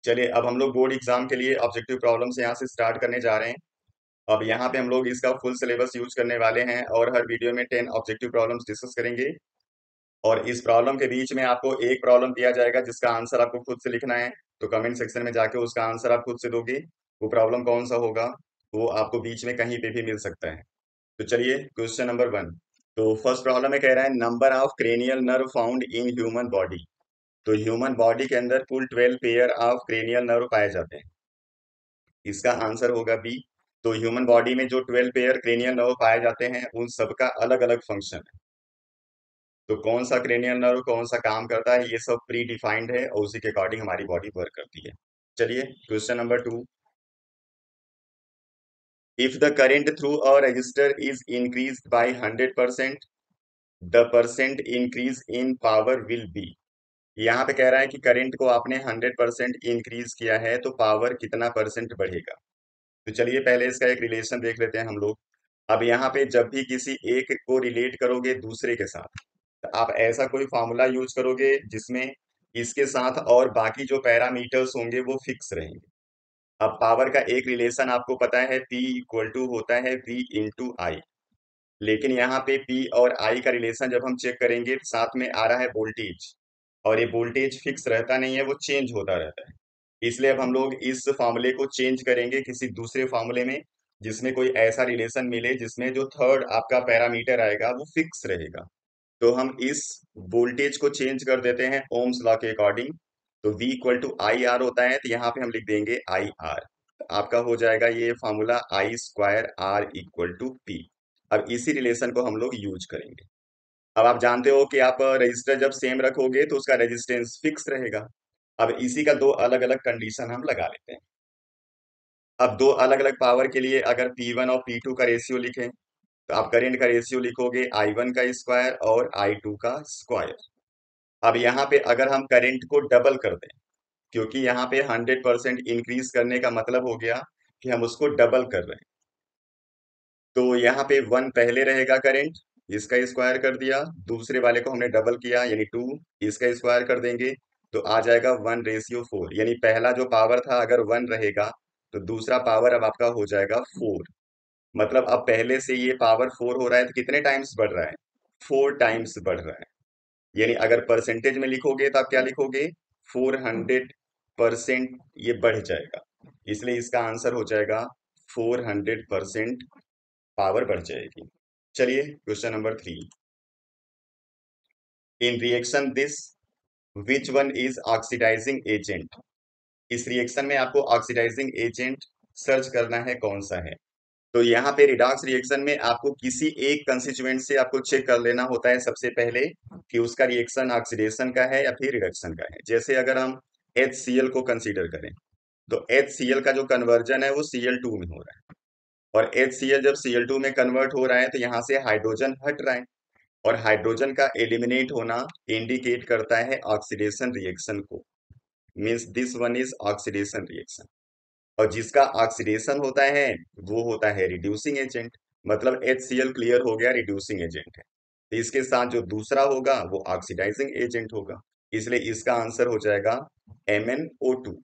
चलिए अब हम लोग बोर्ड एग्जाम के लिए ऑब्जेक्टिव प्रॉब्लम्स यहाँ से स्टार्ट करने जा रहे हैं। अब यहाँ पे हम लोग इसका फुल सिलेबस यूज करने वाले हैं और हर वीडियो में 10 ऑब्जेक्टिव प्रॉब्लम्स डिस्कस करेंगे। और इस प्रॉब्लम के बीच में आपको एक प्रॉब्लम दिया जाएगा जिसका आंसर आपको खुद से लिखना है। तो कमेंट सेक्शन में जाके उसका आंसर आप खुद से दोगे। वो प्रॉब्लम कौन सा होगा वो आपको बीच में कहीं पे भी मिल सकता है। तो चलिए क्वेश्चन नंबर 1। तो फर्स्ट प्रॉब्लम में कह रहा है number of cranial nerve found in human body. तो ह्यूमन बॉडी के अंदर कुल 12 पेयर ऑफ क्रेनियल नर्व पाए जाते हैं। इसका आंसर होगा बी। तो ह्यूमन बॉडी में जो 12 पेयर क्रेनियल नर्व पाए जाते हैं उन सबका अलग अलग फंक्शन है। तो कौन सा क्रेनियल नर्व कौन सा काम करता है ये सब प्री डिफाइंड है और उसी के अकॉर्डिंग हमारी बॉडी वर्क करती है। चलिए question number 2। If the current through a resistor is increased by 100%, the percent increase in power will be. यहाँ पे कह रहा है कि करंट को आपने 100% इंक्रीज किया है तो पावर कितना परसेंट बढ़ेगा। तो चलिए पहले इसका एक रिलेशन देख लेते हैं हम लोग। अब यहाँ पे जब भी किसी एक को रिलेट करोगे दूसरे के साथ तो आप ऐसा कोई फॉर्मूला यूज करोगे जिसमें इसके साथ और बाकी जो पैरामीटर्स होंगे वो फिक्स रहेंगे। अब पावर का एक रिलेशन आपको पता है P इक्वल टू होता है V इंटू आई। लेकिन यहाँ पे P और I का रिलेशन जब हम चेक करेंगे तो साथ में आ रहा है वोल्टेज। और ये वोल्टेज फिक्स रहता नहीं है, वो चेंज होता रहता है। इसलिए अब हम लोग इस फॉर्मूले को चेंज करेंगे किसी दूसरे फॉर्मूले में जिसमें कोई ऐसा रिलेशन मिले जिसमें जो थर्ड आपका पैरामीटर आएगा वो फिक्स रहेगा। तो हम इस वोल्टेज को चेंज कर देते हैं ओम्स लॉ के अकॉर्डिंग। तो V equal to I R होता है तो यहाँ पे हम लिख देंगे आई आर। आपका हो जाएगा ये formula I square R equal to P. अब इसी रिलेशन को हम लोग यूज करेंगे। अब आप जानते हो कि आप रजिस्टर जब सेम रखोगे तो उसका रेजिस्टेंस फिक्स रहेगा। अब इसी का दो अलग अलग कंडीशन हम लगा लेते हैं। अब दो अलग अलग पावर के लिए अगर P1 और P2 का रेशियो लिखें तो आप करंट का रेशियो लिखोगे I1 का स्क्वायर और I2 का स्क्वायर। अब यहाँ पे अगर हम करंट को डबल कर दें क्योंकि यहाँ पे 100% इंक्रीज करने का मतलब हो गया कि हम उसको डबल कर रहे हैं। तो यहाँ पे 1 पहले रहेगा करंट, इसका स्क्वायर कर दिया। दूसरे वाले को हमने डबल किया यानी 2, इसका स्क्वायर कर देंगे तो आ जाएगा 1:4। यानी पहला जो पावर था अगर 1 रहेगा तो दूसरा पावर अब आपका हो जाएगा 4। मतलब अब पहले से ये पावर 4 हो रहा है तो कितने टाइम्स बढ़ रहा है? 4 टाइम्स बढ़ रहा है। यानी अगर परसेंटेज में लिखोगे तो आप क्या लिखोगे? 400% ये बढ़ जाएगा। इसलिए इसका आंसर हो जाएगा 400% पावर बढ़ जाएगी। चलिए question number 3। In reaction this which one is oxidising agent. इस रिएक्शन में आपको ऑक्सीडाइजिंग एजेंट सर्च करना है कौन सा है। तो यहाँ पे रिडॉक्स रिएक्शन में आपको किसी एक कंस्टिट्यूएंट से आपको चेक कर लेना होता है सबसे पहले कि उसका रिएक्शन ऑक्सीडेशन का है या फिर रिडक्शन का है। जैसे अगर हम HCl को कंसीडर करें तो HCl का जो कन्वर्जन है वो Cl2 में हो रहा है। और HCl जब Cl2 में कन्वर्ट हो रहा है तो यहाँ से हाइड्रोजन हट रहा है। और हाइड्रोजन का एलिमिनेट होना इंडिकेट करता है ऑक्सीडेशन रिएक्शन को। Means this one is oxidation reaction. और जिसका ऑक्सीडेशन होता है वो होता है रिड्यूसिंग एजेंट। मतलब HCl क्लियर हो गया रिड्यूसिंग एजेंट है। तो इसके साथ जो दूसरा होगा वो ऑक्सीडाइजिंग एजेंट होगा। इसलिए इसका आंसर हो जाएगा MnO2।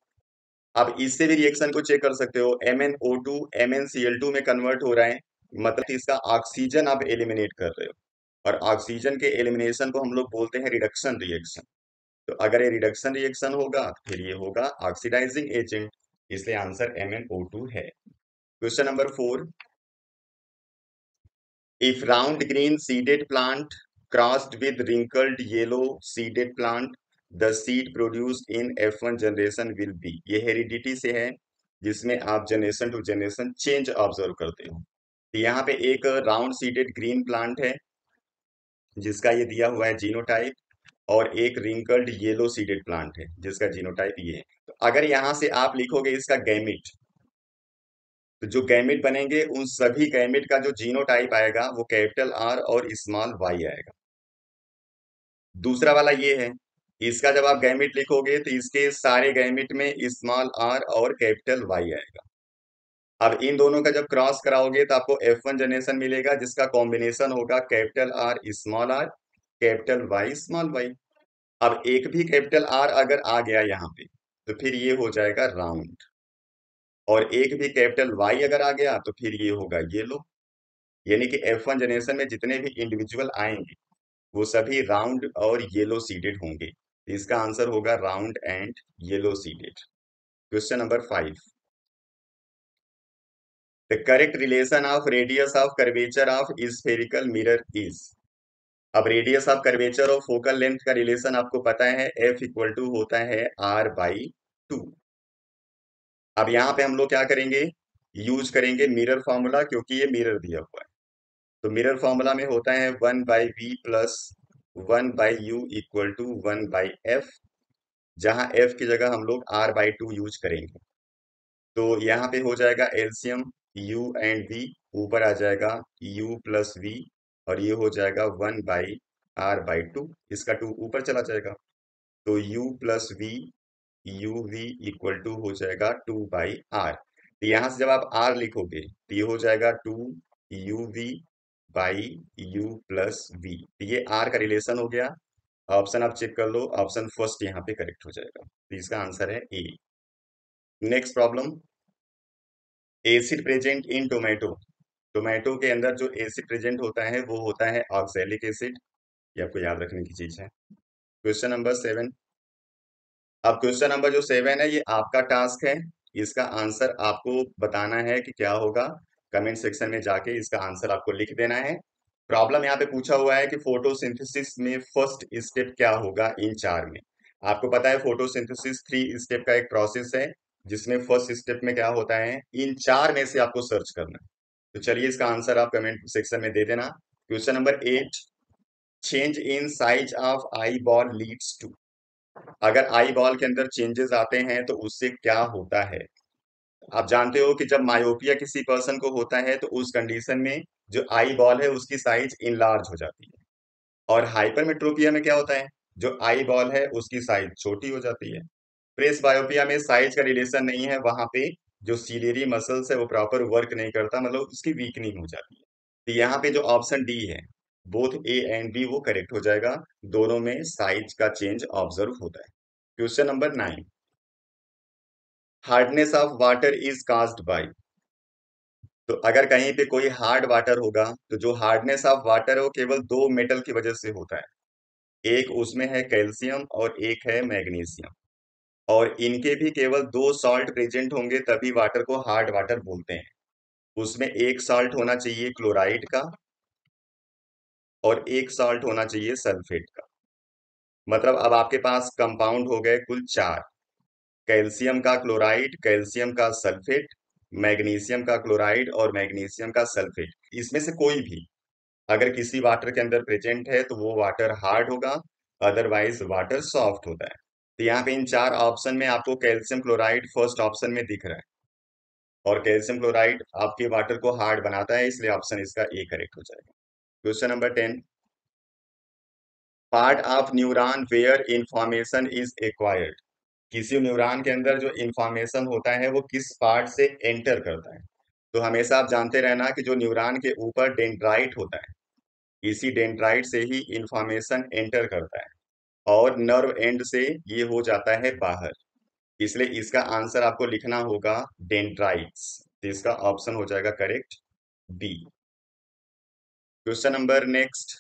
आप इससे भी रिएक्शन को चेक कर सकते हो। MnO2 MnCl2 में कन्वर्ट हो रहा है, मतलब इसका ऑक्सीजन आप एलिमिनेट कर रहे हो। और ऑक्सीजन के एलिमिनेशन को हम लोग बोलते हैं रिडक्शन रिएक्शन। तो अगर ये रिडक्शन रिएक्शन होगा फिर ये होगा ऑक्सीडाइजिंग एजेंट। इसलिए आंसर MnO2 है। Question number 4। If round green seeded plant crossed with wrinkled yellow seeded plant, the seed produced in F1 generation will be. ये हेरिडिटी से है जिसमें आप generation to generation change observe करते हो। तो यहाँ पे एक राउंड सीडेड ग्रीन प्लांट है जिसका ये दिया हुआ है जीनोटाइप, और एक रिंकल्ड येलो सीडेड प्लांट है जिसका जीनोटाइप ये है। तो अगर यहाँ से आप लिखोगे इसका गैमिट तो जो गैमेट बनेंगे उन सभी गैमेट का जो जीनोटाइप आएगा वो कैपिटल R और स्मॉल y आएगा। दूसरा वाला ये है, इसका जब आप गैमेट लिखोगे तो इसके सारे गैमेट में स्मॉल r और कैपिटल Y आएगा। अब इन दोनों का जब क्रॉस कराओगे तो आपको F1 जनरेशन मिलेगा जिसका कॉम्बिनेशन होगा capital R small r capital Y small y। अब एक भी कैपिटल R अगर आ गया यहाँ पे तो फिर ये हो जाएगा राउंड। और एक भी कैपिटल वाई अगर आ गया तो फिर ये होगा येलो। यानी कि F1 जनरेशन में जितने भी इंडिविजुअल आएंगे वो सभी राउंड और येलो सीडेड होंगे। इसका आंसर होगा round and yellow seeded. Question number 5, the correct relation of radius of curvature of spherical mirror is. अब रेडियस ऑफ कर्वेचर और फोकल लेंथ का रिलेशन आपको पता है, F इक्वल टू होता है R/2। अब यहाँ पे हम लोग क्या करेंगे, यूज करेंगे मिरर फॉर्मूला, क्योंकि ये मिरर दिया हुआ है। तो मिरर फॉर्मूला में होता है 1/v plus 1/u equal to 1/f, जहां f की जगह हम लोग R/2 यूज करेंगे। तो यहाँ पे हो जाएगा एलसीएम u एंड v, ऊपर आ जाएगा u प्लस v, और ये हो जाएगा 1/r/2, इसका 2 ऊपर चला जाएगा। तो u plus v, u v equal to हो जाएगा 2/r। तो यहाँ से जब आप r लिखोगे तो ये हो जाएगा 2uv/u प्लस v। तो ये r का रिलेशन हो गया। ऑप्शन आप चेक कर लो, ऑप्शन फर्स्ट यहाँ पे करेक्ट हो जाएगा। तो इसका आंसर है A. Next problem, acid present in tomato. Tomato के अंदर जो एसिड प्रेजेंट होता है वो होता है ऑक्सैलिक एसिड। ये आपको याद रखने की चीज है। Question number 7। अब क्वेश्चन नंबर जो 7 है ये आपका टास्क है। इसका आंसर आपको बताना है कि क्या होगा। कमेंट सेक्शन में जाके इसका आंसर आपको लिख देना है। प्रॉब्लम यहाँ पे पूछा हुआ है कि फोटोसिंथेसिस में फर्स्ट स्टेप क्या होगा इन चार में। आपको पता है फोटोसिंथेसिस 3 स्टेप का एक प्रोसेस है, जिसमें फर्स्ट स्टेप में क्या होता है, इन चार में से आपको सर्च करना है। तो चलिए इसका आंसर आप कमेंट सेक्शन में दे देना। Question number 8, change in size of eye ball leads to. अगर आई बॉल के अंदर चेंजेस आते हैं तो उससे क्या होता है। आप जानते हो कि जब मायोपिया किसी पर्सन को होता है तो उस कंडीशन में जो आई बॉल है उसकी साइज इनलार्ज हो जाती है। और हाइपरमेट्रोपिया में क्या होता है, जो आई बॉल है उसकी साइज छोटी हो जाती है। प्रेस बायोपिया में साइज का रिलेशन नहीं है, वहां पे जो सीलियरी मसल्स है वो प्रॉपर वर्क नहीं करता, मतलब उसकी वीकनिंग हो जाती है। तो यहाँ पे जो ऑप्शन डी है, बोथ ए एंड बी, वो करेक्ट हो जाएगा। दोनों में साइज का चेंज ऑब्जर्व होता है। Question number 9, hardness of water is caused bye. तो अगर कहीं पे कोई हार्ड वाटर होगा तो जो हार्डनेस ऑफ वाटर है वो केवल दो मेटल की वजह से होता है। एक उसमें है कैल्शियम और एक है मैग्नीशियम। और इनके भी केवल दो सॉल्ट प्रेजेंट होंगे तभी वाटर को हार्ड वाटर बोलते हैं। उसमें एक सॉल्ट होना चाहिए क्लोराइड का और एक सॉल्ट होना चाहिए सल्फेट का। मतलब अब आपके पास कंपाउंड हो गए कुल चार, कैल्शियम का क्लोराइड, कैल्शियम का सल्फेट, मैग्नीशियम का क्लोराइड और मैग्नीशियम का सल्फेट। इसमें से कोई भी अगर किसी वाटर के अंदर प्रेजेंट है तो वो वाटर हार्ड होगा, अदरवाइज वाटर सॉफ्ट होता है। तो यहाँ पे इन चार ऑप्शन में आपको कैल्शियम क्लोराइड फर्स्ट ऑप्शन में दिख रहा है, और कैल्शियम क्लोराइड आपके वाटर को हार्ड बनाता है, इसलिए ऑप्शन इसका ए करेक्ट हो जाएगा। Question number 10, part of neuron where information is acquired. किसी न्यूरॉन के अंदर जो इंफॉर्मेशन होता है वो किस पार्ट से एंटर करता है। तो हमेशा आप जानते रहना कि जो न्यूरॉन के ऊपर डेंड्राइट होता है, इसी डेंड्राइट से ही इंफॉर्मेशन एंटर करता है, और नर्व एंड से ये हो जाता है बाहर। इसलिए इसका आंसर आपको लिखना होगा डेंड्राइट्स। तो इसका ऑप्शन हो जाएगा correct B. Question number next,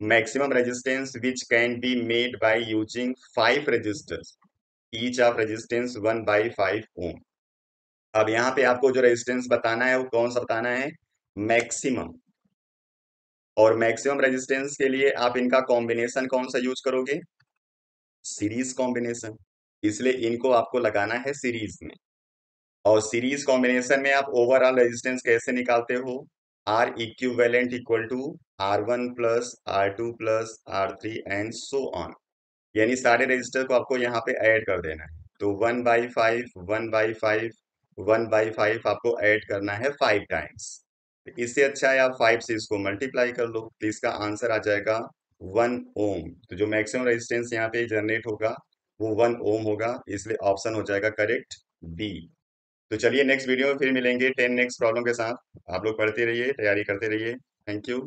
maximum resistance which can be made by using 5 resistors, each of resistance 1/5 ohm. अब यहाँ पे आपको जो रेजिस्टेंस बताना है वो कौन सा बताना है, मैक्सिमम। और मैक्सिमम रेजिस्टेंस के लिए आप इनका कॉम्बिनेशन कौन सा यूज करोगे, सीरीज कॉम्बिनेशन। इसलिए इनको आपको लगाना है सीरीज में। और सीरीज कॉम्बिनेशन में आप ओवरऑल रेजिस्टेंस कैसे निकालते हो, R equivalent equal to R1 plus R2 plus R3 and so on. यानी सारे रजिस्टर को आपको यहाँ पे ऐड कर देना है। तो 1/5 1/5 1/5 आपको ऐड करना है 5 टाइम्स। इससे अच्छा है आप 5 से इसको मल्टीप्लाई कर लो, तो इसका आंसर आ जाएगा 1 ओम। तो जो मैक्सिमम रेजिस्टेंस यहाँ पे जनरेट होगा वो 1 ओम होगा, इसलिए ऑप्शन हो जाएगा करेक्ट बी। तो चलिए नेक्स्ट वीडियो में फिर मिलेंगे 10 नेक्स्ट प्रॉब्लम के साथ। आप लोग पढ़ते रहिए, तैयारी करते रहिए। Thank you.